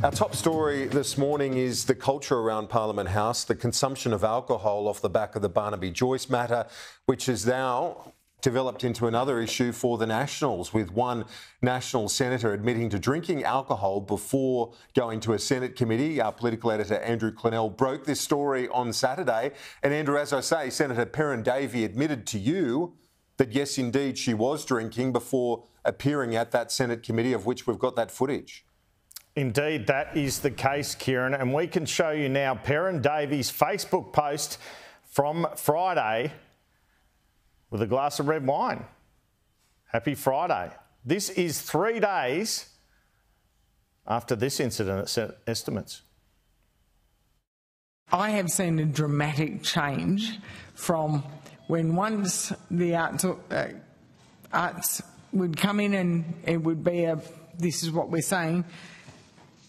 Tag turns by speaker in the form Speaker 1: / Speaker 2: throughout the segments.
Speaker 1: Our top story this morning is the culture around Parliament House, the consumption of alcohol off the back of the Barnaby Joyce matter, which has now developed into another issue for the Nationals, with one National senator admitting to drinking alcohol before going to a Senate committee. Our political editor Andrew Clennell broke this story on Saturday. And Andrew, as I say, Senator Perin Davey admitted to you that yes, indeed, she was drinking before appearing at that Senate committee, of which we've got that footage.
Speaker 2: Indeed, that is the case, Kieran, and we can show you now Perin Davey's Facebook post from Friday with a glass of red wine. Happy Friday. This is 3 days after this incident at estimates.
Speaker 3: I have seen a dramatic change from when once the arts would come in and it would be this is what we're saying.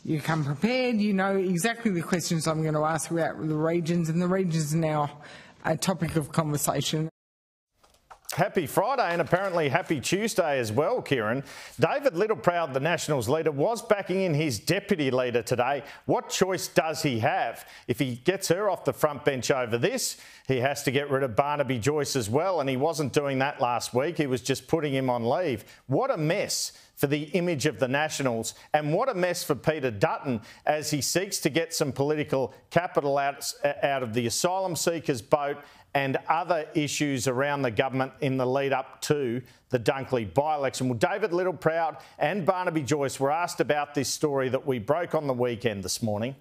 Speaker 3: You come prepared, you know exactly the questions I'm going to ask about the regions, and the regions are now a topic of conversation.
Speaker 2: Happy Friday and apparently happy Tuesday as well, Kieran. David Littleproud, the Nationals leader, was backing in his deputy leader today. What choice does he have? If he gets her off the front bench over this, he has to get rid of Barnaby Joyce as well, and he wasn't doing that last week. He was just putting him on leave. What a mess for the image of the Nationals, and what a mess for Peter Dutton as he seeks to get some political capital out of the asylum seekers boat and other issues around the government in the lead up to the Dunkley by-election. Well, David Littleproud and Barnaby Joyce were asked about this story that we broke on the weekend this morning.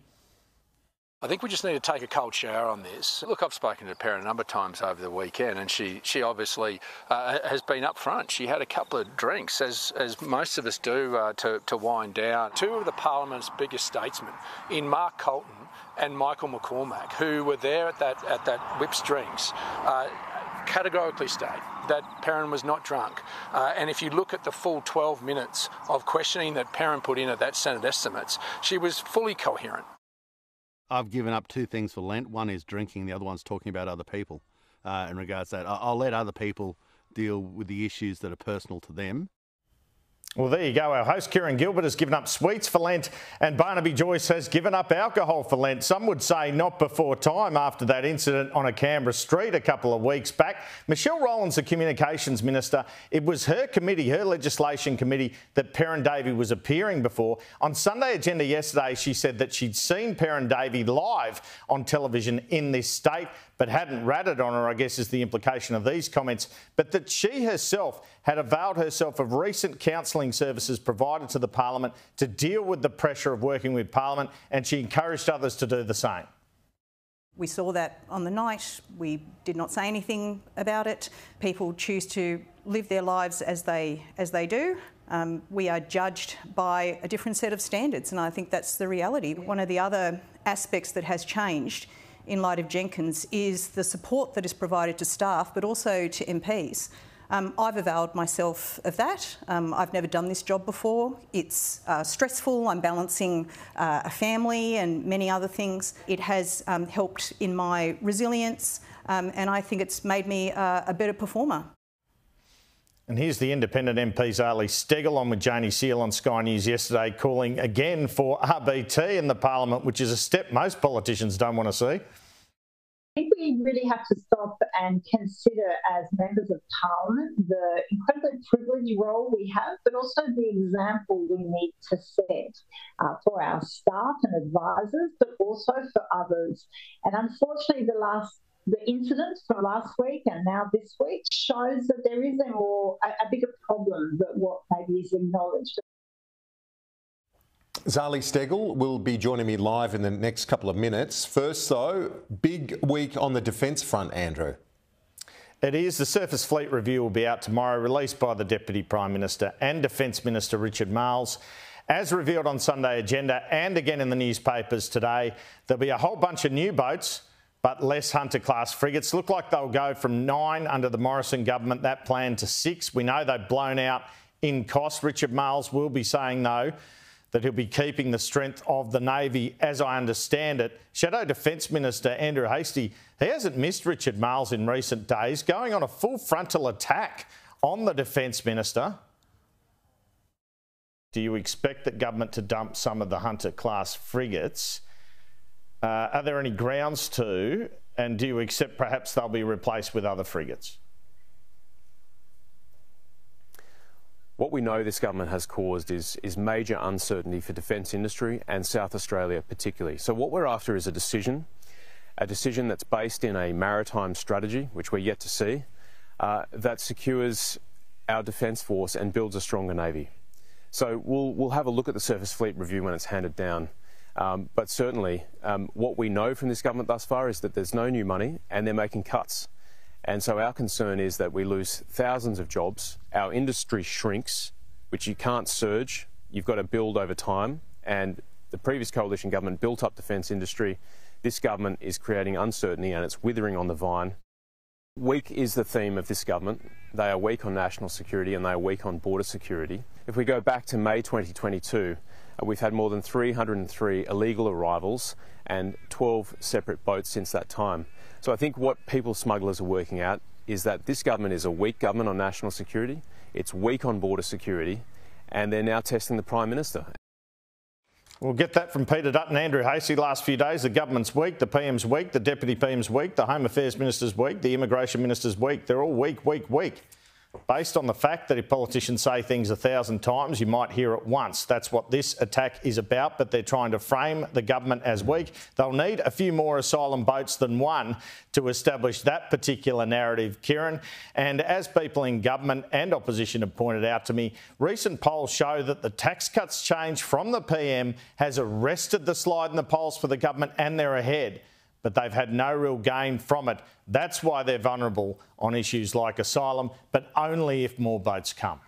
Speaker 4: I think we just need to take a cold shower on this. Look, I've spoken to Perin a number of times over the weekend, and she obviously has been up front. She had a couple of drinks, as most of us do, to wind down. Two of the Parliament's biggest statesmen, in Mark Colton and Michael McCormack, who were there at that Whips drinks, categorically state that Perin was not drunk. And if you look at the full 12 minutes of questioning that Perin put in at that Senate estimates, she was fully coherent.
Speaker 5: I've given up two things for Lent. One is drinking, the other one's talking about other people in regards to that. I'll let other people deal with the issues that are personal to them.
Speaker 2: Well, there you go. Our host, Kieran Gilbert, has given up sweets for Lent, and Barnaby Joyce has given up alcohol for Lent. Some would say not before time after that incident on a Canberra street a couple of weeks back. Michelle Rowland's the Communications Minister. It was her committee, her legislation committee, that Perin Davey was appearing before. On Sunday Agenda yesterday, she said that she'd seen Perin Davey live on television in this state, but hadn't ratted on her, I guess is the implication of these comments, but that she herself had availed herself of recent counselling services provided to the Parliament to deal with the pressure of working with Parliament, and she encouraged others to do the same.
Speaker 6: We saw that on the night. We did not say anything about it. People choose to live their lives as they do. We are judged by a different set of standards, and I think that's the reality. One of the other aspects that has changed in light of Jenkins is the support that is provided to staff, but also to MPs. I've availed myself of that. I've never done this job before. It's stressful. I'm balancing a family and many other things. It has helped in my resilience, and I think it's made me a better performer.
Speaker 2: And here's the independent MP Zali Steggall on with Janie Seal on Sky News yesterday, calling again for RBT in the Parliament, which is a step most politicians don't want to see.
Speaker 7: I think we really have to stop and consider, as members of Parliament, the incredibly privileged role we have, but also the example we need to set for our staff and advisors, but also for others. And unfortunately, the incident from last week and now this week shows that there is a bigger problem than what maybe is acknowledged.
Speaker 1: Zali Steggall will be joining me live in the next couple of minutes. First, though, big week on the defence front, Andrew.
Speaker 2: It is. The Surface Fleet Review will be out tomorrow, released by the Deputy Prime Minister and Defence Minister Richard Marles. As revealed on Sunday Agenda and again in the newspapers today, there'll be a whole bunch of new boats, but less Hunter-class frigates. Look like they'll go from 9 under the Morrison government, that plan, to 6. We know they've blown out in cost. Richard Marles will be saying, though, that he'll be keeping the strength of the Navy, as I understand it. Shadow Defence Minister Andrew Hasty, he hasn't missed Richard Marles in recent days, going on a full frontal attack on the Defence Minister. Do you expect that government to dump some of the Hunter-class frigates? Are there any grounds to, and do you accept perhaps they'll be replaced with other frigates?
Speaker 8: What we know this government has caused is major uncertainty for defence industry and South Australia particularly. So what we're after is a decision that's based in a maritime strategy, which we're yet to see, that secures our defence force and builds a stronger Navy. So we'll have a look at the Surface Fleet Review when it's handed down. But certainly what we know from this government thus far is that there's no new money and they're making cuts. And so our concern is that we lose thousands of jobs, our industry shrinks, which you can't surge, you've got to build over time. And the previous coalition government built up defence industry. This government is creating uncertainty and it's withering on the vine. Weak is the theme of this government. They are weak on national security and they are weak on border security. If we go back to May 2022, we've had more than 303 illegal arrivals and 12 separate boats since that time. So I think what people smugglers are working out is that this government is a weak government on national security, it's weak on border security, and they're now testing the Prime Minister.
Speaker 2: We'll get that from Peter Dutton, Andrew Hasty. Last few days, the government's weak, the PM's weak, the Deputy PM's weak, the Home Affairs Minister's weak, the Immigration Minister's weak. They're all weak, weak, weak. Based on the fact that if politicians say things 1,000 times, you might hear it once. That's what this attack is about, but they're trying to frame the government as weak. They'll need a few more asylum boats than one to establish that particular narrative, Kieran. And as people in government and opposition have pointed out to me, recent polls show that the tax cuts change from the PM has arrested the slide in the polls for the government and they're ahead. But they've had no real gain from it. That's why they're vulnerable on issues like asylum, but only if more boats come.